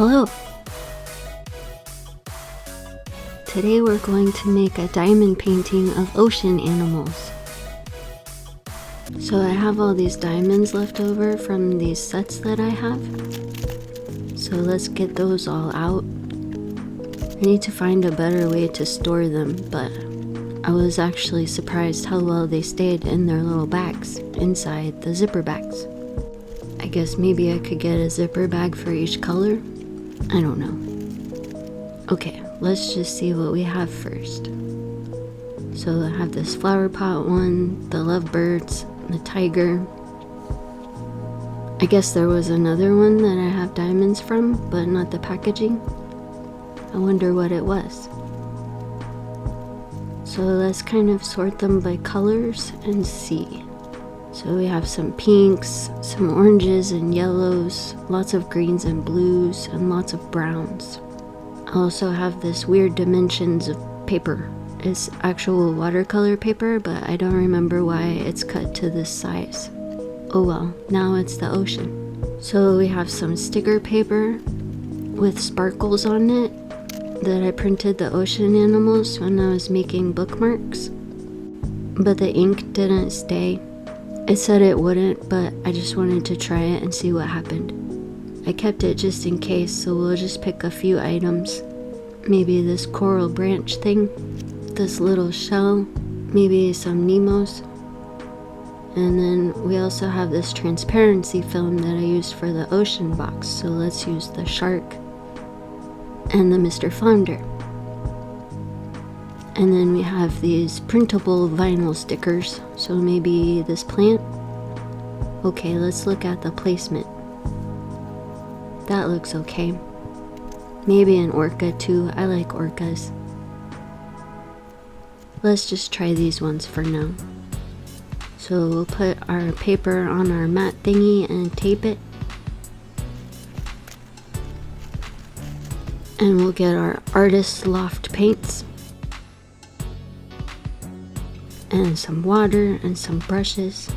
Hello! Today we're going to make a diamond painting of ocean animals. So I have all these diamonds left over from these sets that I have. So let's get those all out. I need to find a better way to store them, but I was actually surprised how well they stayed in their little bags inside the zipper bags. I guess maybe I could get a zipper bag for each color. I don't know. Okay, let's just see what we have first. So I have this flower pot one, the lovebirds, the tiger. I guess there was another one that I have diamonds from, but not the packaging. I wonder what it was. So let's kind of sort them by colors and see. So we have some pinks, some oranges and yellows, lots of greens and blues, and lots of browns. I also have this weird dimensions of paper. It's actual watercolor paper, but I don't remember why it's cut to this size. Oh well, now it's the ocean. So we have some sticker paper with sparkles on it that I printed the ocean animals when I was making bookmarks. But the ink didn't stay. It said it wouldn't, but I just wanted to try it and see what happened. I kept it just in case, so we'll just pick a few items. Maybe this coral branch thing, this little shell, maybe some Nemos. And then we also have this transparency film that I used for the ocean box, so let's use the shark and the Mr. Flounder. And then we have these printable vinyl stickers, so maybe this plant. Okay, let's look at the placement. That looks okay. Maybe an orca too, I like orcas. Let's just try these ones for now. So we'll put our paper on our mat thingy and tape it. And we'll get our artist loft paints. And some water and some brushes.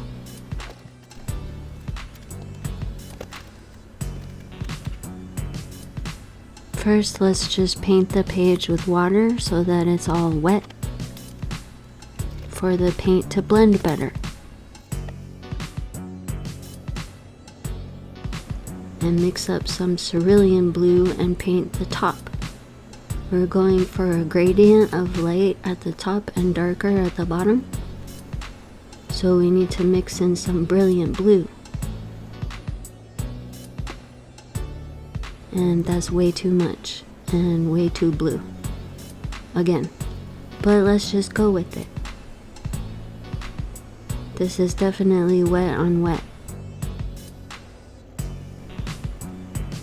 First, let's just paint the page with water so that it's all wet for the paint to blend better. And mix up some cerulean blue and paint the top. We're going for a gradient of light at the top and darker at the bottom. So we need to mix in some brilliant blue. And that's way too much and way too blue. Again, but let's just go with it. This is definitely wet on wet.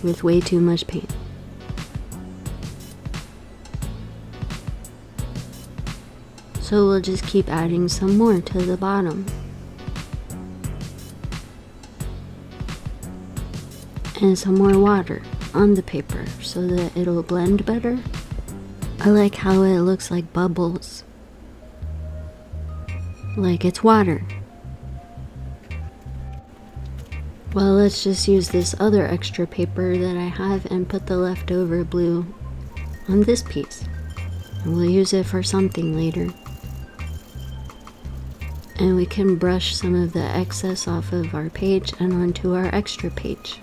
With way too much paint. So we'll just keep adding some more to the bottom. And some more water on the paper so that it'll blend better. I like how it looks like bubbles. Like it's water. Well, let's just use this other extra paper that I have and put the leftover blue on this piece. And we'll use it for something later. And we can brush some of the excess off of our page and onto our extra page.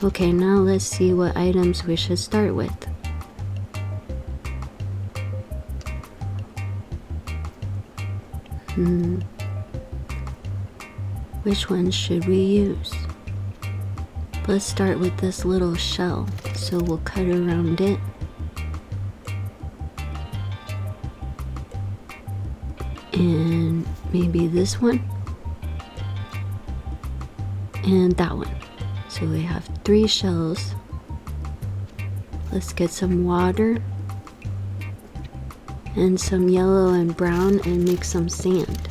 Okay, now let's see what items we should start with. Which ones should we use? Let's start with this little shell, so we'll cut around it. And maybe this one. And that one. So we have 3 shells. Let's get some water and some yellow and brown and make some sand.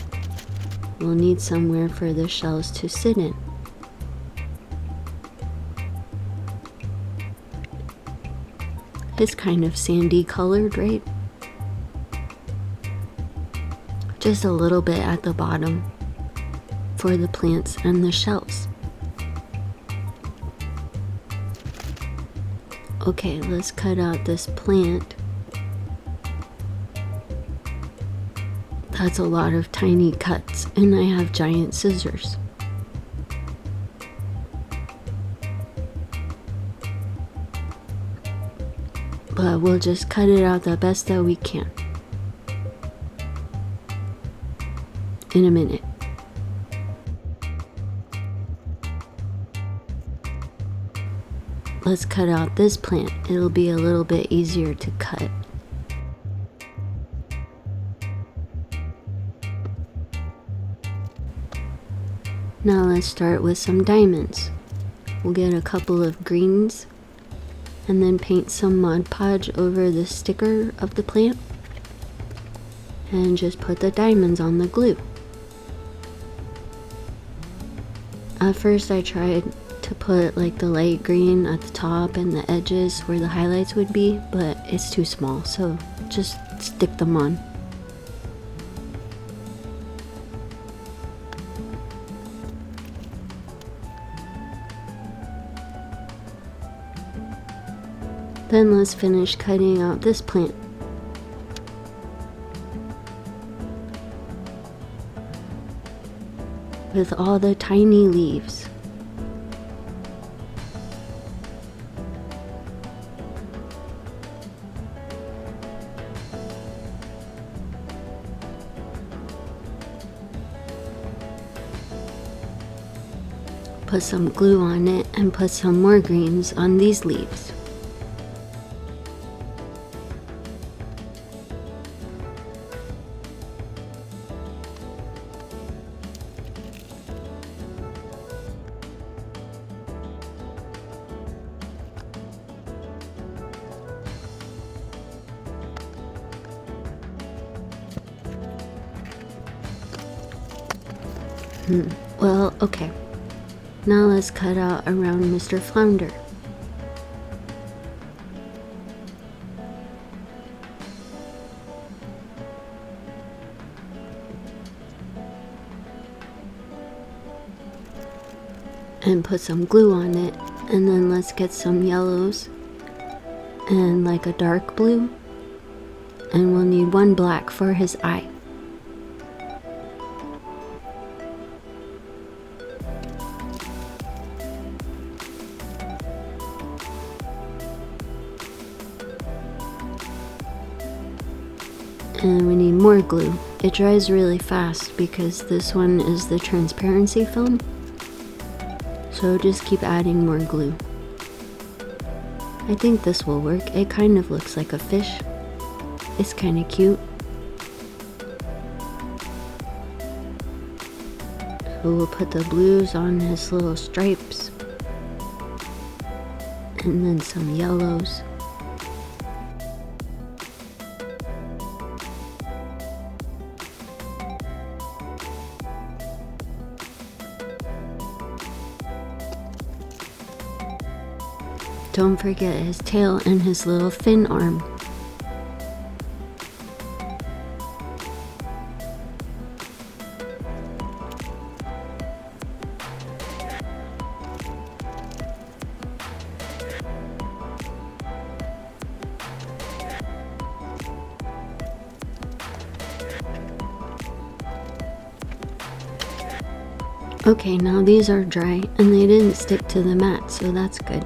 We'll need somewhere for the shells to sit in. It's kind of sandy colored, right? Just a little bit at the bottom for the plants and the shells. Okay, let's cut out this plant. That's a lot of tiny cuts, and I have giant scissors. But we'll just cut it out the best that we can. In a minute. Let's cut out this plant. It'll be a little bit easier to cut. Now let's start with some diamonds. We'll get a couple of greens and then paint some Mod Podge over the sticker of the plant and just put the diamonds on the glue. At first I tried to put like the light green at the top and the edges where the highlights would be, but it's too small, so just stick them on. Then let's finish cutting out this plant. With all the tiny leaves. Put some glue on it and put some more greens on these leaves. Well, okay. Now let's cut out around Mr. Flounder. And put some glue on it, and then let's get some yellows and like a dark blue, and we'll need one black for his eye. And we need more glue. It dries really fast because this one is the transparency film. So just keep adding more glue. I think this will work. It kind of looks like a fish. It's kind of cute. So we'll put the blues on his little stripes. And then some yellows. Don't forget his tail and his little fin arm. Okay, now these are dry and they didn't stick to the mat, so that's good.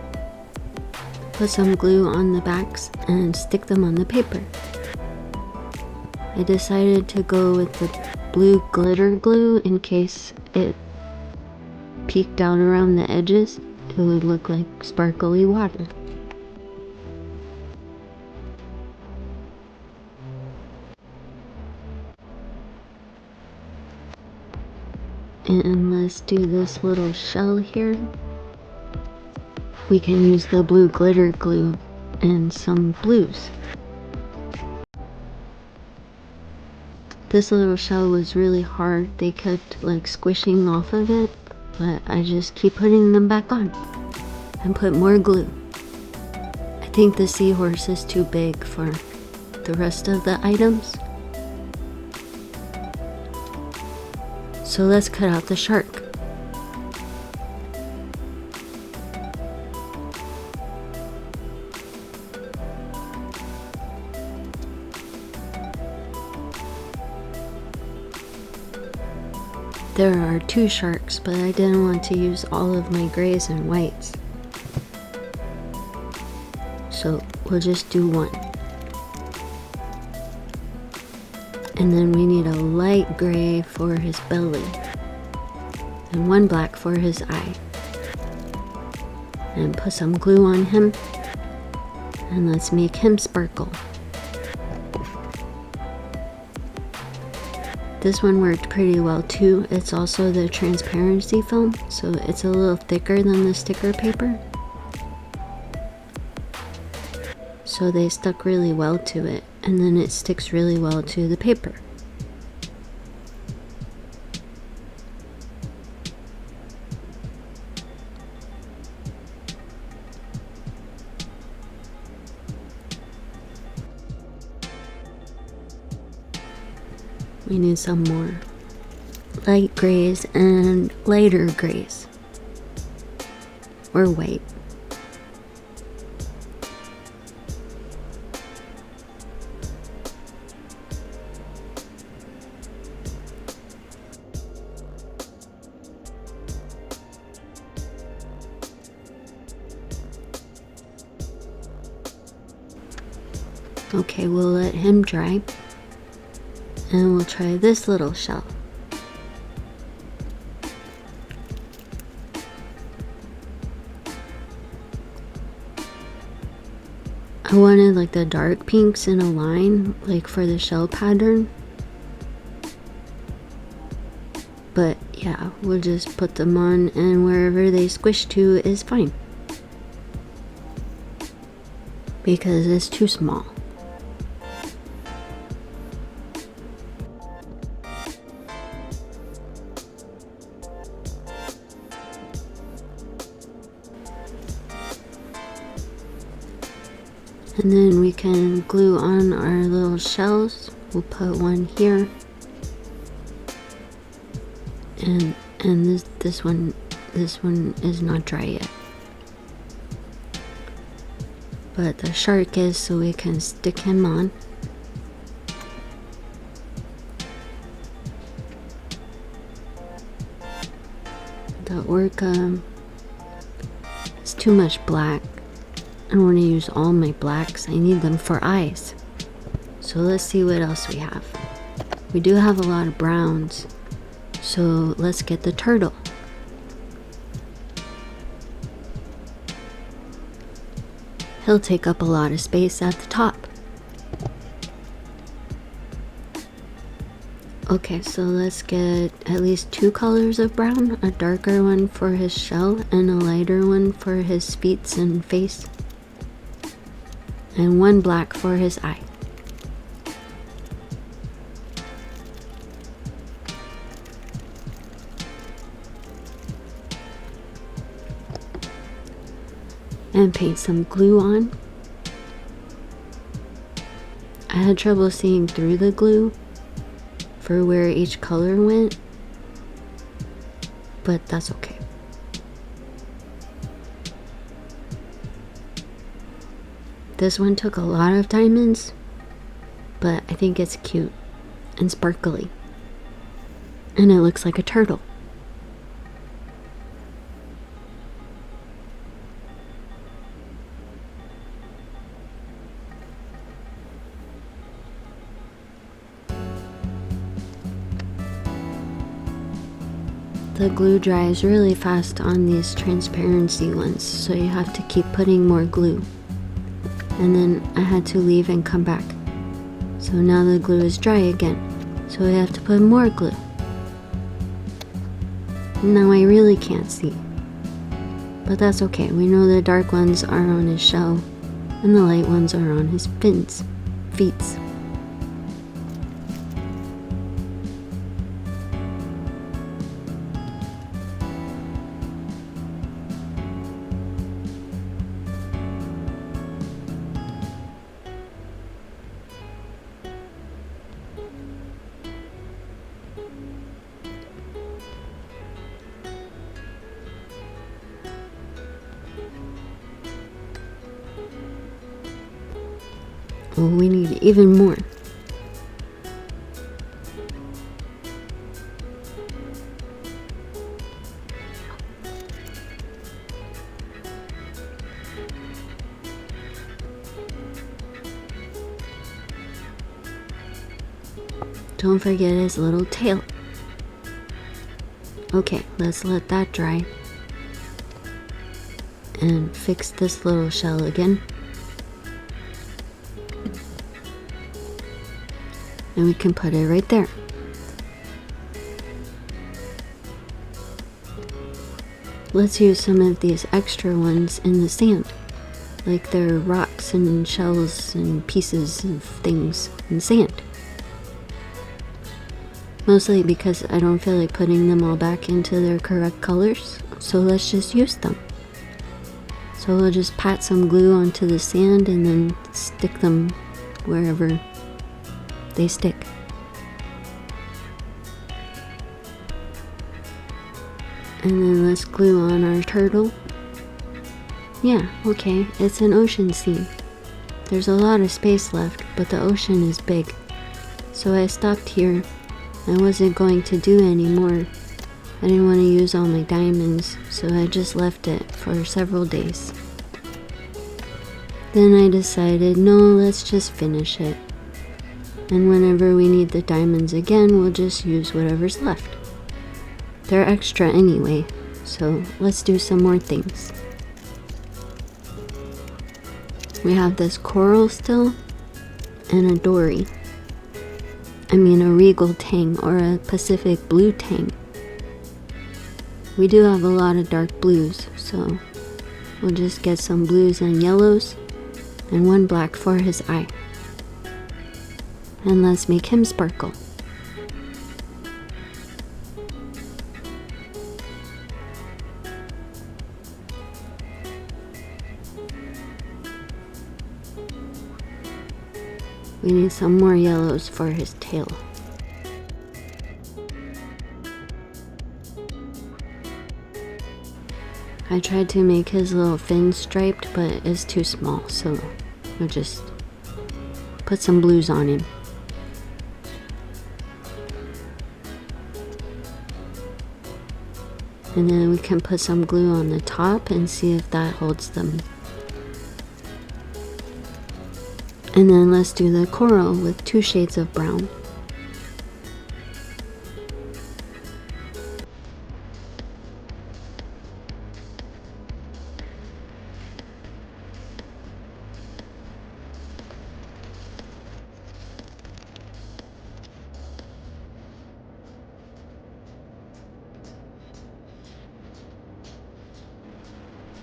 Put some glue on the backs and stick them on the paper. I decided to go with the blue glitter glue in case it peeked out around the edges. It would look like sparkly water. And let's do this little shell here. We can use the blue glitter glue and some blues. This little shell was really hard. They kept like squishing off of it, but I just keep putting them back on and put more glue. I think the seahorse is too big for the rest of the items. So let's cut out the shark. There are 2 sharks, but I didn't want to use all of my grays and whites. So we'll just do 1. And then we need a light gray for his belly and 1 black for his eye. And put some glue on him, and let's make him sparkle. This one worked pretty well too. It's also the transparency film, so it's a little thicker than the sticker paper. So they stuck really well to it, and then it sticks really well to the paper. We need some more light grays and lighter grays, or white. Okay, we'll let him dry. And we'll try this little shell. I wanted like the dark pinks in a line, like for the shell pattern. But yeah, we'll just put them on, and wherever they squish to is fine. Because it's too small. And then we can glue on our little shells. We'll put 1 here. And this one is not dry yet. But the shark is, so we can stick him on. The orca is too much black. I don't want to use all my blacks. I need them for eyes. So let's see what else we have. We do have a lot of browns. So let's get the turtle. He'll take up a lot of space at the top. Okay, so let's get at least 2 colors of brown. A darker one for his shell and a lighter one for his feet and face. And 1 black for his eye. And paint some glue on. I had trouble seeing through the glue for where each color went, but that's okay. This one took a lot of diamonds, but I think it's cute and sparkly. And it looks like a turtle. The glue dries really fast on these transparency ones, so you have to keep putting more glue. And then I had to leave and come back. So now the glue is dry again, so I have to put more glue. Now I really can't see, but that's okay. We know the dark ones are on his shell and the light ones are on his feet. Oh, we need even more. Don't forget his little tail. Okay, let's let that dry. And fix this little shell again. And we can put it right there. Let's use some of these extra ones in the sand. Like they're rocks and shells and pieces of things in sand. Mostly because I don't feel like putting them all back into their correct colors. So let's just use them. So we'll just pat some glue onto the sand and then stick them wherever they stick. And then let's glue on our turtle. Yeah, okay, it's an ocean scene. There's a lot of space left, but the ocean is big. So I stopped here. I wasn't going to do any more. I didn't want to use all my diamonds, so I just left it for several days. Then I decided, no, let's just finish it. And whenever we need the diamonds again, we'll just use whatever's left. They're extra anyway, so let's do some more things. We have this coral still, and a dory. I mean a regal tang or a Pacific blue tang. We do have a lot of dark blues, so we'll just get some blues and yellows, and one black for his eye. And let's make him sparkle. We need some more yellows for his tail. I tried to make his little fin striped, but it's too small, so we'll just put some blues on him. And then we can put some glue on the top and see if that holds them. And then let's do the coral with 2 shades of brown.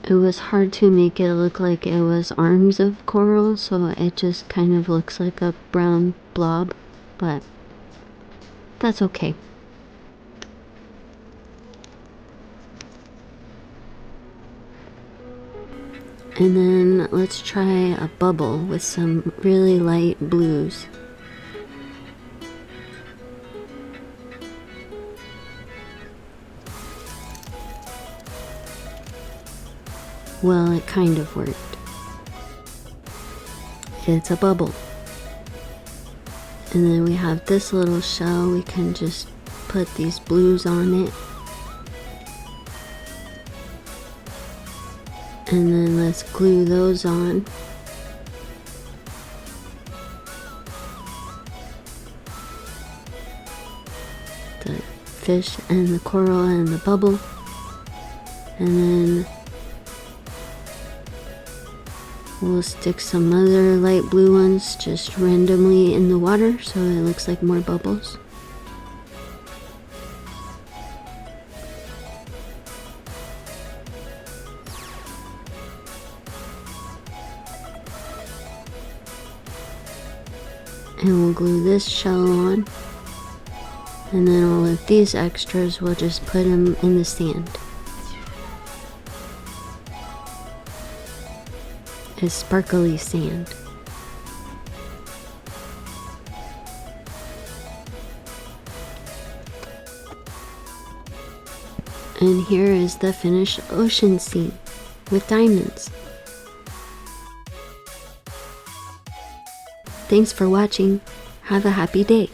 It was hard to make it look like it was arms of coral, so it just kind of looks like a brown blob, but that's okay. And then let's try a bubble with some really light blues. Well, it kind of worked. It's a bubble. And then we have this little shell. We can just put these blues on it. And then let's glue those on. The fish and the coral and the bubble. And then we'll stick some other light blue ones just randomly in the water so it looks like more bubbles. And we'll glue this shell on. And then all of these extras, we'll just put them in the sand. It's sparkly sand. And here is the finished ocean scene with diamonds. Thanks for watching. Have a happy day.